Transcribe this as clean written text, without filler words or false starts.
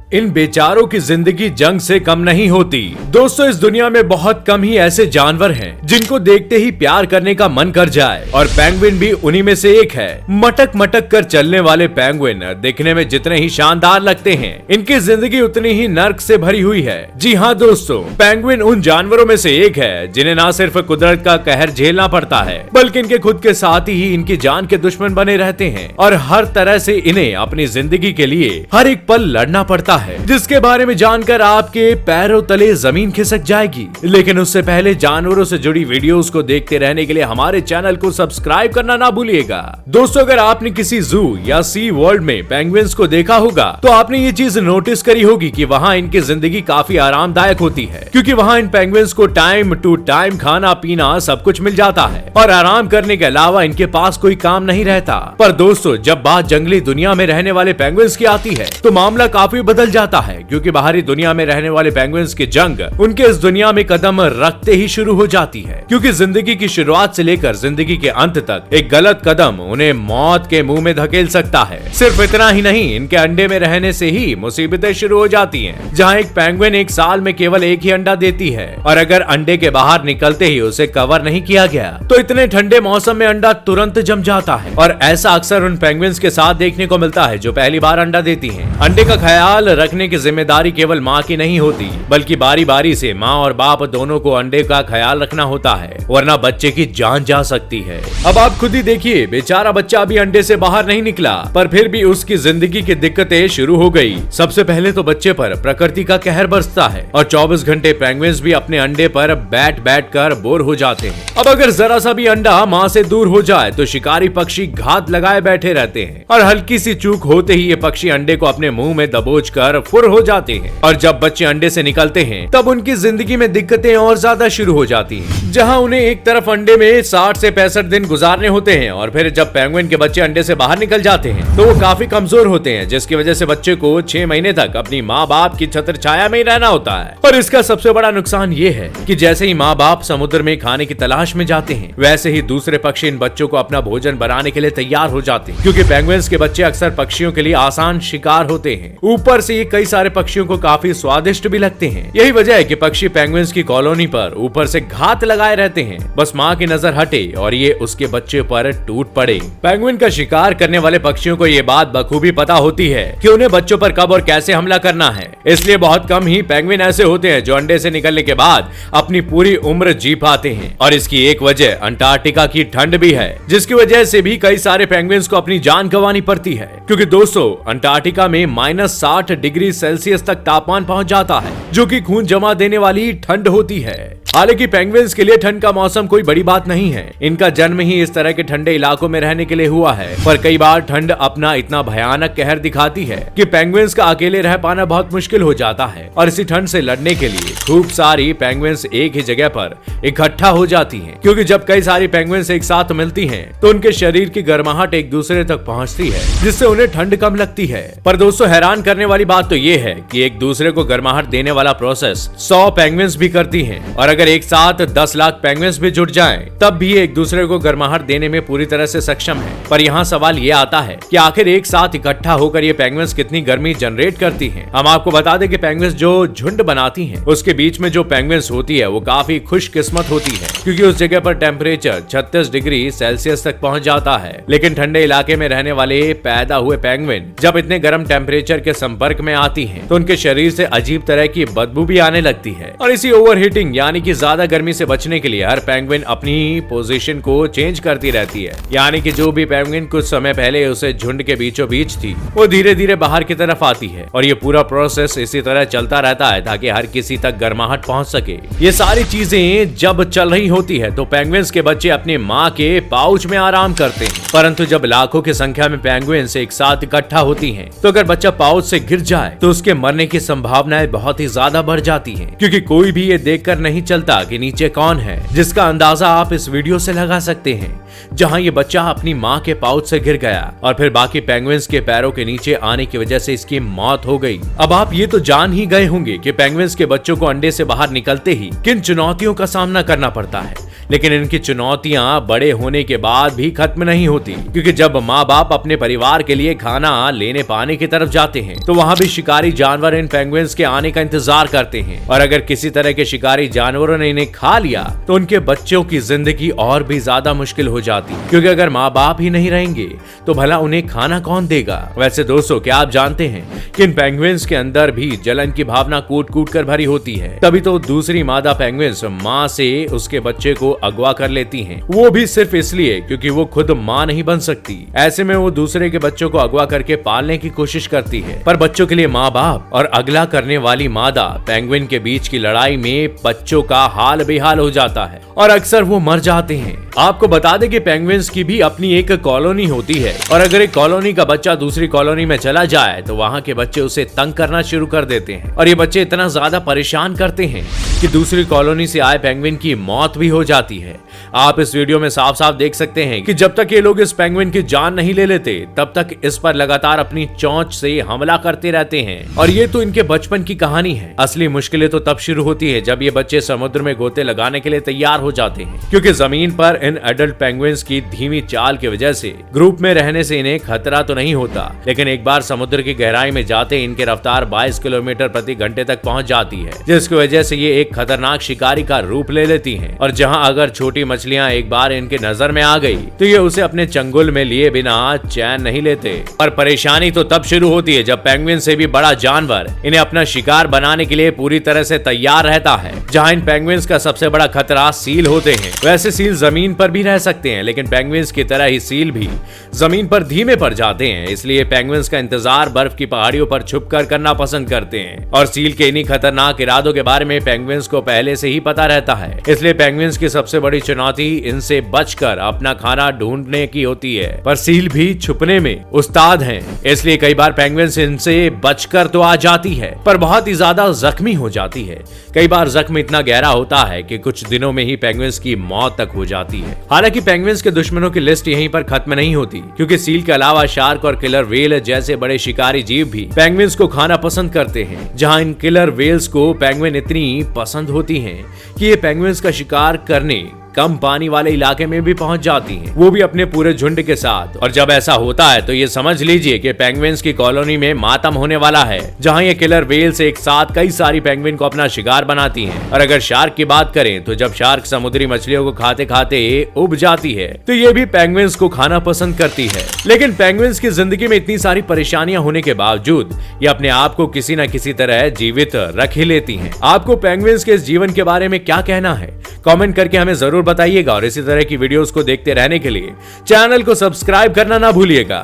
इन बेचारों की जिंदगी जंग से कम नहीं होती। दोस्तों, इस दुनिया में बहुत कम ही ऐसे जानवर हैं जिनको देखते ही प्यार करने का मन कर जाए, और पेंगुइन भी उन्हीं में से एक है। मटक मटक कर चलने वाले पेंगुइन दिखने में जितने ही शानदार लगते हैं, इनकी जिंदगी उतनी ही नर्क से भरी हुई है। जी हाँ दोस्तों, पेंगुइन उन जानवरों में से एक है जिन्हें न सिर्फ कुदरत का कहर झेलना पड़ता है, बल्कि इनके खुद के साथ ही इनकी जान के दुश्मन बने रहते हैं, और हर तरह से इन्हें अपनी जिंदगी के लिए हर एक पल लड़ना पड़ता है, जिसके बारे में जानकर आपके पैरों तले जमीन खिसक जाएगी। लेकिन उससे पहले जानवरों से जुड़ी वीडियोस को देखते रहने के लिए हमारे चैनल को सब्सक्राइब करना ना भूलिएगा। दोस्तों, अगर आपने किसी जू या सी वर्ल्ड में पेंगुइन्स को देखा होगा तो आपने ये चीज नोटिस करी होगी कि वहाँ इनकी जिंदगी काफी आरामदायक होती है, क्योंकि वहाँ इन पेंगुइन्स को टाइम टू टाइम खाना पीना सब कुछ मिल जाता है, और आराम करने के अलावा इनके पास कोई काम नहीं रहता। पर दोस्तों, जब बात जंगली दुनिया में रहने वाले पेंगुइन्स की आती है तो मामला काफी बदल जाता है, क्योंकि बाहरी दुनिया में रहने वाले पेंगुइन्स की जंग उनके इस दुनिया में कदम रखते ही शुरू हो जाती है, क्योंकि जिंदगी की शुरुआत से लेकर जिंदगी के अंत तक एक गलत कदम उन्हें मौत के मुंह में धकेल सकता है। सिर्फ इतना ही नहीं, इनके अंडे में रहने से ही मुसीबतें शुरू हो जाती हैं, जहां एक पेंगुइन एक साल में केवल एक ही अंडा देती है, और अगर अंडे के बाहर निकलते ही उसे कवर नहीं किया गया तो इतने ठंडे मौसम में अंडा तुरंत जम जाता है। और ऐसा अक्सर उन पेंगुइन्स के साथ देखने को मिलता है जो पहली बार अंडा देती हैं। अंडे का ख्याल रखने की जिम्मेदारी केवल माँ की नहीं होती, बल्कि बारी बारी से माँ और बाप दोनों को अंडे का ख्याल रखना होता है, वरना बच्चे की जान जा सकती है। अब आप खुद ही देखिए, बेचारा बच्चा अभी अंडे से बाहर नहीं निकला, पर फिर भी उसकी जिंदगी की दिक्कतें शुरू हो गई। सबसे पहले तो बच्चे पर प्रकृति का कहर बरसता है, और 24 घंटे पेंगुइन्स भी अपने अंडे पर बैठ बैठ कर बोर हो जाते हैं। अब अगर जरा सा भी अंडा माँ से दूर हो जाए तो शिकारी पक्षी घात लगाए बैठे रहते हैं, और हल्की सी चूक होते ही ये पक्षी अंडे को अपने मुंह में दबोच कर फुर हो जाते हैं। और जब बच्चे अंडे से निकलते हैं तब उनकी जिंदगी में दिक्कतें और ज्यादा शुरू हो जाती हैं, जहां उन्हें एक तरफ अंडे में 60 से 65 दिन गुजारने होते हैं, और फिर जब पेंगुइन के बच्चे अंडे से बाहर निकल जाते हैं तो वो काफी कमजोर होते हैं, जिसकी वजह से बच्चे को 6 महीने तक अपनी माँ बाप की छत्र छाया में ही रहना होता है। और इसका सबसे बड़ा नुकसान ये है कि जैसे ही माँ बाप समुद्र में खाने की तलाश में जाते हैं, वैसे ही दूसरे पक्षी इन बच्चों को अपना भोजन बनाने के लिए तैयार हो जाते हैं, क्योंकि पेंगुइन्स के बच्चे अक्सर पक्षियों के लिए आसान शिकार होते हैं। ऊपर से ये कई सारे पक्षियों को काफी स्वादिष्ट भी लगते हैं। यही वजह है कि पक्षी पेंगुइन्स की कॉलोनी पर ऊपर से घात लगाए रहते हैं, बस माँ की नजर हटे और ये उसके बच्चे पर टूट पड़े। पेंगुइन का शिकार करने वाले पक्षियों को ये बात बखूबी पता होती है कि उन्हें बच्चों पर कब और कैसे हमला करना है, इसलिए बहुत कम ही पेंगुइन ऐसे होते हैं जो अंडे से निकलने के बाद अपनी पूरी उम्र जी पाते हैं। और इसकी एक वजह अंटार्कटिका की ठंड भी है, जिसकी वजह से भी कई सारे पेंगुइन्स को अपनी जान गंवानी पड़ती है, क्योंकि दोस्तों अंटार्कटिका में -60 डिग्री सेल्सियस तक तापमान पहुंच जाता है, जो कि खून जमा देने वाली ठंड होती है। हालांकि पेंगुइन्स के लिए ठंड का मौसम कोई बड़ी बात नहीं है, इनका जन्म ही इस तरह के ठंडे इलाकों में रहने के लिए हुआ है, पर कई बार ठंड अपना इतना भयानक कहर दिखाती है कि पेंगुइन्स का अकेले रह पाना बहुत मुश्किल हो जाता है, और इसी ठंड से लड़ने के लिए खूब सारी पेंगुइन्स एक ही जगह पर इकट्ठा हो जाती हैं, क्योंकि जब कई सारी पेंगुइन्स एक साथ मिलती हैं तो उनके शरीर की गर्माहट एक दूसरे तक पहुंचती है, जिससे उन्हें ठंड कम लगती है। पर दोस्तों, हैरान करने वाली बात तो ये है कि एक दूसरे को गर्माहट देने वाला प्रोसेस 100 पेंगुइन्स भी करती हैं, और अगर एक साथ 10 लाख पेंगुइन्स भी जुट जाएं, तब भी एक दूसरे को गर्माहट देने में पूरी तरह से सक्षम है। पर यहाँ सवाल ये आता है कि आखिर एक साथ इकट्ठा होकर ये पेंगुइन्स कितनी गर्मी जनरेट करती हैं। हम आपको बता दें कि पेंगुइन्स जो झुंड बनाती हैं, उसके बीच में जो पेंगुइन्स होती है वो काफी खुशकिस्मत होती है, क्योंकि उस जगह पर टेम्परेचर 36 डिग्री सेल्सियस तक पहुंच जाता है। लेकिन ठंडे इलाके में रहने वाले पैदा हुए पेंगुइन जब इतने गर्म टेम्परेचर के संपर्क में आती हैं, तो उनके शरीर से अजीब तरह की बदबू भी आने लगती है। और इसी ओवरहीटिंग यानी कि ज्यादा गर्मी से बचने के लिए हर पेंगुइन अपनी पोजीशन को चेंज करती रहती है, यानी कि जो भी पेंगुइन कुछ समय पहले उसे झुंड के बीचों बीच थी, वो धीरे धीरे बाहर की तरफ आती है, और ये पूरा प्रोसेस इसी तरह चलता रहता है ताकि हर किसी तक गर्माहट पहुंच सके। ये सारी चीजें जब चल रही होती है तो पेंगुइन्स के बच्चे अपने माँ के पाउच में आराम करते हैं, परंतु जब लाखों की संख्या में पेंगुइन्स एक साथ इकट्ठा होती हैं, तो अगर बच्चा पाउच से गिर जाए तो उसके मरने की संभावनाएं बहुत ही ज्यादा बढ़ जाती हैं, क्योंकि कोई भी ये देखकर नहीं चलता कि नीचे कौन है, जिसका अंदाजा आप इस वीडियो से लगा सकते हैं, जहां ये बच्चा अपनी माँ के पाउच से गिर गया और फिर बाकी पेंगुइन्स के पैरों के नीचे आने की वजह से इसकी मौत हो गई। अब आप ये तो जान ही गए होंगे कि पेंगुइन्स के बच्चों को अंडे से बाहर निकलते ही किन चुनौतियों का सामना करना पड़ता है, लेकिन इनकी चुनौतियां बड़े होने के बाद भी खत्म नहीं होती, क्योंकि जब माँ बाप अपने परिवार के लिए खाना लेने पानी की तरफ जाते हैं तो वहाँ भी शिकारी जानवर इन पेंगुइन्स के आने का इंतजार करते हैं। और अगर किसी तरह के शिकारी जानवरों ने इन्हें खा लिया तो उनके बच्चों की जिंदगी और भी ज्यादा मुश्किल हो जाती, क्योंकि अगर माँ बाप ही नहीं रहेंगे तो भला उन्हें खाना कौन देगा। वैसे दोस्तों, क्या आप जानते हैं कि इन पेंगुइन्स के अंदर भी जलन की भावना कूट कूट कर भरी होती है, तभी तो दूसरी मादा पेंगुइन्स माँ से उसके बच्चे को अगवा कर लेती हैं, वो भी सिर्फ इसलिए क्योंकि वो खुद माँ नहीं बन सकती। ऐसे में वो दूसरे के बच्चों को अगवा करके पालने की कोशिश करती है, पर बच्चों के लिए माँ बाप और अगला करने वाली मादा पेंगुइन के बीच की लड़ाई में बच्चों का हाल बेहाल हो जाता है और अक्सर वो मर जाते हैं। आपको बता दें कि पेंगुइन्स की भी अपनी एक कॉलोनी होती है, और अगर एक कॉलोनी का बच्चा दूसरी कॉलोनी में चला जाए तो वहाँ के बच्चे उसे तंग करना शुरू कर देते हैं, और ये बच्चे इतना ज्यादा परेशान करते हैं कि दूसरी कॉलोनी से आए पेंगुइन की मौत भी हो जाती है। आप इस वीडियो में साफ साफ देख सकते हैं कि जब तक ये लोग इस पेंगुइन की जान नहीं ले लेते तब तक इस पर लगातार अपनी चोंच से हमला करते रहते हैं। और ये तो इनके बचपन की कहानी है। असली मुश्किलें तो तब शुरू होती है जब ये बच्चे समुद्र में गोते लगाने के लिए तैयार हो जाते हैं, क्योंकि जमीन पर इन एडल्ट पेंगुइन्स की धीमी चाल की वजह से ग्रुप में रहने से इन्हें खतरा तो नहीं होता, लेकिन एक बार समुद्र की गहराई में जाते इनकी रफ्तार 22 किलोमीटर प्रति घंटे तक पहुंच जाती है, जिसकी वजह से ये एक खतरनाक शिकारी का रूप ले लेती हैं। और जहां अगर छोटी मछलियां एक बार इनके नजर में आ गई तो ये उसे अपने चंगुल में लिए बिना चैन नहीं लेते। और परेशानी तो तब शुरू होती है जब पेंगुइन से भी बड़ा जानवर इन्हें अपना शिकार बनाने के लिए पूरी तरह से तैयार रहता है। जहां इन पेंगुइन्स का सबसे बड़ा खतरा सील होते हैं। वैसे सील जमीन पर भी रह सकते हैं, लेकिन पेंगुइन्स की तरह ही सील भी जमीन पर धीमे पड़ जाते हैं, इसलिए पेंगुइन्स का इंतजार बर्फ की पहाड़ियों पर छुपकर करना पसंद करते हैं। और सील के इन्हीं खतरनाक इरादों के बारे में पेंगुइन्स को पहले से ही पता रहता है, इसलिए पेंगुइन्स की सबसे बड़ी चुनौती इनसे बचकर अपना खाना ढूंढने की होती है। पर सील भी छुपने में उस्ताद हैं, इसलिए कई बार पेंगुइन्स इनसे बचकर तो आ जाती है पर बहुत ही ज्यादा जख्मी हो जाती है। कई बार जख्म इतना गहरा होता है कि कुछ दिनों में ही पेंगुइन्स की मौत तक हो जाती है। हालांकि पेंगुइन्स के दुश्मनों की लिस्ट यहीं पर खत्म नहीं होती, क्योंकि सील के अलावा शार्क और किलर वेल जैसे बड़े शिकारी जीव भी पेंगुइन्स को खाना पसंद करते हैं। जहां इन किलर वेल्स को पेंगुइन इतनी पसंद होती हैं कि ये पेंगुइन्स का शिकार करने कम पानी वाले इलाके में भी पहुंच जाती हैं, वो भी अपने पूरे झुंड के साथ। और जब ऐसा होता है तो ये समझ लीजिए कि पेंगुइन्स की कॉलोनी में मातम होने वाला है, जहां ये किलर वेल से एक साथ कई सारी पेंगुइन को अपना शिकार बनाती हैं। और अगर शार्क की बात करें तो जब शार्क समुद्री मछलियों को खाते खाते उब जाती है तो ये भी पेंगुइन्स को खाना पसंद करती है। लेकिन पेंगुइन्स की जिंदगी में इतनी सारी परेशानियां होने के बावजूद ये अपने आप को किसी न किसी तरह जीवित रख ही लेती हैं। आपको पेंगुइन्स के इस जीवन के बारे में क्या कहना है? कमेंट करके हमें जरूर बताइएगा, और इसी तरह की वीडियोस को देखते रहने के लिए चैनल को सब्सक्राइब करना ना भूलिएगा।